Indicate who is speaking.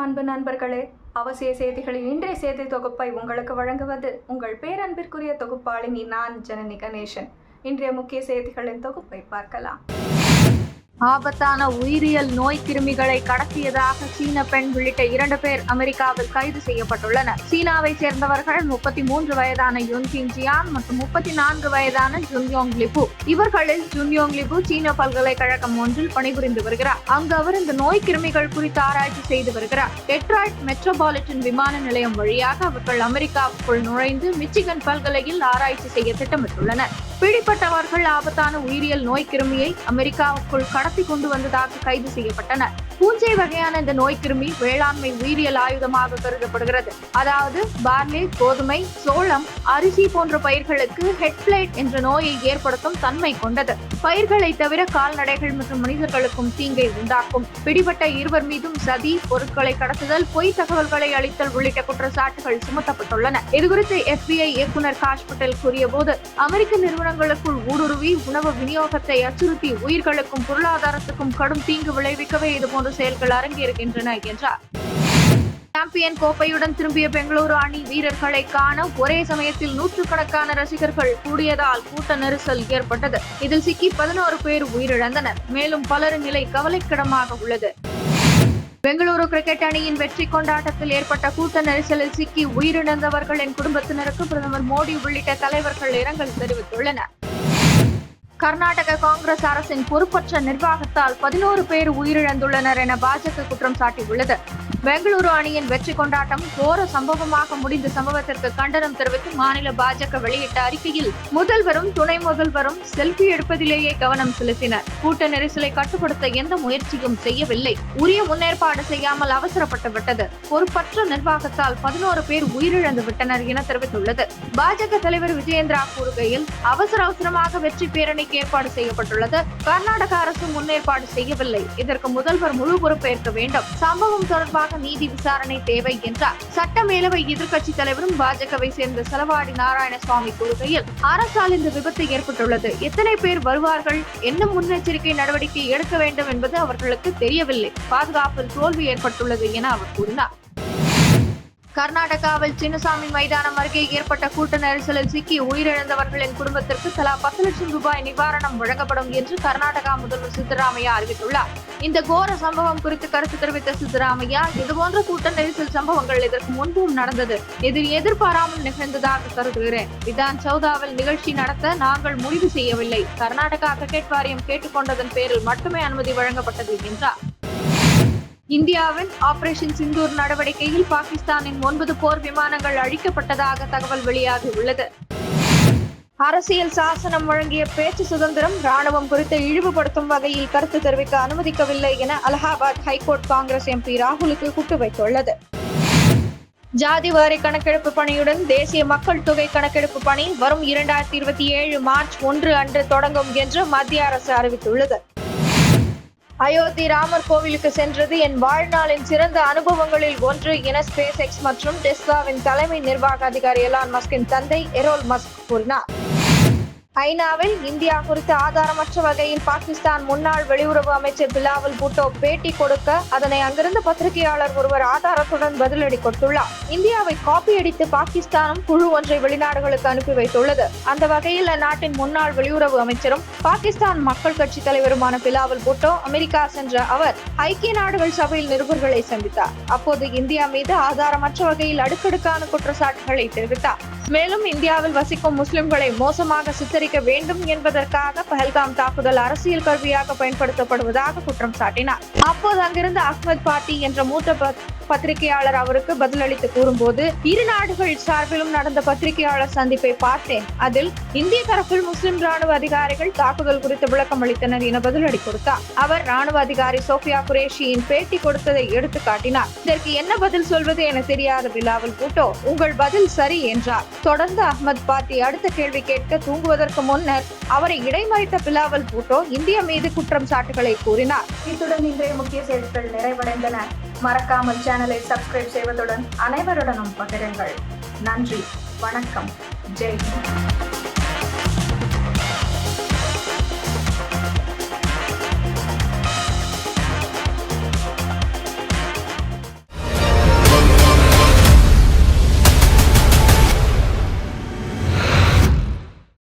Speaker 1: அன்பு நண்பர்களே, அவசிய செய்திகளின் இன்றைய செய்தி தொகுப்பை உங்களுக்கு வழங்குவது உங்கள் பேரன்பிற்குரிய தொகுப்பாளினி நான் ஜனனி கணேசன். இன்றைய முக்கிய செய்திகளின் தொகுப்பை பார்க்கலாம்.
Speaker 2: ஆபத்தான உயிரியல் நோய் கிருமிகளை கடத்தியதாக சீன பெண் உள்ளிட்ட 2 பேர் அமெரிக்காவில் கைது செய்யப்பட்டுள்ளனர். சீனாவை சேர்ந்தவர்கள் 33 வயதான யுன் ஜியான் மற்றும் 34 வயதான ஜுன்யோங் லிபு. இவர்களில் ஜுன்யோங் லிபு சீன பல்கலைக்கழகம் ஒன்றில் பணிபுரிந்து வருகிறார். அங்கு அவர் இந்த நோய் கிருமிகள் குறித்து ஆராய்ச்சி செய்து வருகிறார். டெட்ராய்ட் மெட்ரோபாலிட்டன் விமான நிலையம் வழியாக அவர்கள் அமெரிக்காவுக்குள் நுழைந்து மிச்சிகன் பல்கலையில் ஆராய்ச்சி செய்ய திட்டமிட்டுள்ளனர். பிடிப்பட்டவர்கள் ஆபத்தான உயிரியல் நோய் கிருமியை அமெரிக்காவுக்குள் கடத்தி கொண்டு வந்ததாக கைது செய்யப்பட்டனர். பூஞ்சை வகையான இந்த நோய் கிருமி வேளாண்மை உயிரியல் ஆயுதமாக கருதப்படுகிறது. அதாவது பார்லி, கோதுமை, சோளம், அரிசி போன்ற பயிர்களுக்கு ஹெட்பிளேட் என்ற நோயை ஏற்படுத்தும் தன்மை கொண்டது. பயிர்களை தவிர கால்நடைகள் மற்றும் மனிதர்களுக்கும் தீங்கை உண்டாக்கும். பிடிபட்ட 2 மீதும் சதி, பொருட்களை கடத்துதல், பொய் தகவல்களை அளித்தல் உள்ளிட்ட குற்றச்சாட்டுகள் சுமத்தப்பட்டுள்ளன. இதுகுறித்து FBI இயக்குனர் காஷ் பட்டேல் கூறிய போது, அமெரிக்க நிறுவனங்களுக்குள் ஊடுருவி உணவு விநியோகத்தை அச்சுறுத்தி உயிர்களுக்கும் பொருளாதாரத்துக்கும் கடும் தீங்கு விளைவிக்கவே இதுபோன்ற செயல்கள் அரங்கேறுகின்றன என்றார். சாம்பியன் கோப்பையுடன் திரும்பிய பெங்களூரு அணி வீரர்களை காண ஒரே சமயத்தில் நூற்றுக்கணக்கான ரசிகர்கள் கூடியதால் கூட்ட நெரிசல் ஏற்பட்டது. இதில் சிக்கி 11 பேர் உயிரிழந்தனர். மேலும் பலரின் நிலை கவலைக்கிடமாக உள்ளது. பெங்களூரு கிரிக்கெட் அணியின் வெற்றி கொண்டாட்டத்தில் ஏற்பட்ட கூட்ட நெரிசலில் சிக்கி உயிரிழந்தவர்களின் குடும்பத்தினருக்கு பிரதமர் மோடி உள்ளிட்ட தலைவர்கள் இரங்கல் தெரிவித்துள்ளனர். கர்நாடக காங்கிரஸ் அரசின் பொறுப்பற்ற நிர்வாகத்தால் 11 பேர் உயிரிழந்துள்ளனர் என பாஜக குற்றம் சாட்டியுள்ளது. பெங்களூரு அணியின் வெற்றி கொண்டாட்டம் கோர சம்பவமாக முடிந்த சம்பவத்திற்கு கண்டனம் தெரிவித்து மாநில பாஜக வெளியிட்ட அறிக்கையில், முதல்வரும் துணை முதல்வரும் செல்ஃபி எடுப்பதிலேயே கவனம் செலுத்தினர். கூட்ட நெரிசலை கட்டுப்படுத்த எந்த முயற்சியும் செய்யவில்லை. உரிய முன்னேற்பாடு செய்யாமல் அவசரப்பட்டு விட்டது. பொறுப்பற்ற நிர்வாகத்தால் 11 பேர் உயிரிழந்து விட்டனர் என தெரிவித்துள்ளது. பாஜக தலைவர் விஜயேந்திரா கூறுகையில், அவசரமாக வெற்றி பேரணிக்கு ஏற்பாடு செய்யப்பட்டுள்ளது. கர்நாடக அரசு முன்னேற்பாடு செய்யவில்லை. இதற்கு முதல்வர் முழு பொறுப்பேற்க வேண்டும். சம்பவம் தொடர்பாக நீதி விசாரணை தேவை என்றார். சட்டமேலவை எதிர்க்கட்சி தலைவரும் பாஜகவை சேர்ந்த செலவாடி நாராயணசுவாமி கூறுகையில், அரசால் இந்த விபத்து ஏற்பட்டுள்ளது. எத்தனை பேர் வருவார்கள், என்ன முன்னெச்சரிக்கை நடவடிக்கை எடுக்க வேண்டும் என்பது அவர்களுக்கு தெரியவில்லை. பாதுகாப்பில் தோல்வி ஏற்பட்டுள்ளது என அவர் கூறினார். கர்நாடகாவில் சின்னசாமி மைதானம் அருகே ஏற்பட்ட கூட்ட நெரிசலில் சிக்கி உயிரிழந்தவர்களின் குடும்பத்திற்கு தலா 10 லட்சம் ரூபாய் நிவாரணம் வழங்கப்படும் என்று கர்நாடகா முதல்வர் சித்தராமையா அறிவித்துள்ளார். இந்த கோர சம்பவம் குறித்து கருத்து தெரிவித்த சித்தராமையா, இதுபோன்ற கூட்ட நெரிசல் சம்பவங்கள் இதற்கு முன்பும் நடந்தது. இது எதிர்பாராமல் நிகழ்ந்ததாக கருதுகிறேன். விதான் சௌதாவில் நிகழ்ச்சி நடத்த நாங்கள் முடிவு செய்யவில்லை. கர்நாடகா கிரிக்கெட் வாரியம் கேட்டுக்கொண்டதன் பேரில் மட்டுமே அனுமதி வழங்கப்பட்டது என்றார். இந்தியாவின் ஆபரேஷன் சிந்தூர் நடவடிக்கையில் பாகிஸ்தானின் 9 போர் விமானங்கள் அழிக்கப்பட்டதாக தகவல் வெளியாகியுள்ளது. அரசியல் சாசனம் வழங்கிய பேச்சு சுதந்திரம் ராணுவம் குறித்து இழிவுபடுத்தும் வகையில் கருத்து தெரிவிக்க அனுமதிக்கவில்லை என அலகாபாத் ஹைகோர்ட் காங்கிரஸ் MP ராகுலுக்கு குட்டு வைத்துள்ளது. ஜாதிவாரி கணக்கெடுப்பு பணியுடன் தேசிய மக்கள் தொகை கணக்கெடுப்பு பணி வரும் 2027 மார்ச் 1 அன்று தொடங்கும் என்று மத்திய அரசு அறிவித்துள்ளது. அயோத்தி ராமர் கோவிலுக்கு சென்றது என் வாழ்நாளின் சிறந்த அனுபவங்களில் ஒன்று என SpaceX மற்றும் டெஸ்லாவின் தலைமை நிர்வாக அதிகாரி எலான் மஸ்கின் தந்தை எரோல் மஸ்க் கூறினார். ஐநாவில் இந்தியா குறித்து ஆதாரமற்ற வகையில் பாகிஸ்தான் முன்னாள் வெளியுறவு அமைச்சர் பிலாவல் பூட்டோ பேட்டி கொடுக்க அதனை அங்கிருந்த பத்திரிகையாளர் ஒருவர் ஆதாரத்துடன் பதிலடி கொடுத்துள்ளார். இந்தியாவை காப்பி அடித்து பாகிஸ்தானும் குழு ஒன்றை வெளிநாடுகளுக்கு அனுப்பி வைத்துள்ளது. அந்த வகையில் அந்நாட்டின் முன்னாள் வெளியுறவு அமைச்சரும் பாகிஸ்தான் மக்கள் கட்சி தலைவருமான பிலாவல் பூட்டோ அமெரிக்கா சென்ற அவர் ஐக்கிய நாடுகள் சபையில் நிருபர்களை சந்தித்தார். அப்போது இந்தியா மீது ஆதாரமற்ற வகையில் அடுக்கடுக்கான குற்றச்சாட்டுகளை தெரிவித்தார். மேலும் இந்தியாவில் வசிக்கும் முஸ்லிம்களை மோசமாக சித்தரிக்க வேண்டும் என்பதற்காக பஹல்காம் தாக்குதல் அரசியல் கருவியாக பயன்படுத்தப்படுவதாக குற்றம் சாட்டினார். அப்போது அங்கிருந்த அஹ்மத் பாட்டி என்ற மூத்த பத்திரிகையாளர் அவருக்கு பதிலளித்து கூறும்போது, 2 நாடுகள் சார்பிலும் நடந்த பத்திரிகையாளர் சந்திப்பை பார்த்தேன். அதில் இந்திய தரப்பில் முஸ்லிம் ராணுவ அதிகாரிகள் தாக்குதல் குறித்து விளக்கம் அளித்தனர் என பதிலடி கொடுத்தார். அவர் ராணுவ அதிகாரி சோஃபியா குரேஷியின் பேட்டி கொடுத்ததை எடுத்து காட்டினார். இதற்கு என்ன பதில் சொல்வது என தெரியாத பிலாவல் பூட்டோ, உங்கள் பதில் சரி என்றார். தொடர்ந்து அஹ்மத் பாட்டி அடுத்த கேள்வி கேட்க தூங்குவதற்கு முன்னர் அவரை இடைமறித்த பிலாவல் பூட்டோ இந்தியா மீது குற்றம் சாட்டுகளை கூறினார்.
Speaker 1: இத்துடன் இன்றைய முக்கிய செய்திகள் நிறைவடைந்தன. மறக்காமல் சேனலை சப்ஸ்கிரைப் செய்வதுடன் அனைவருடனும் பகிருங்கள். நன்றி, வணக்கம், ஜெய் ஹிந்த்.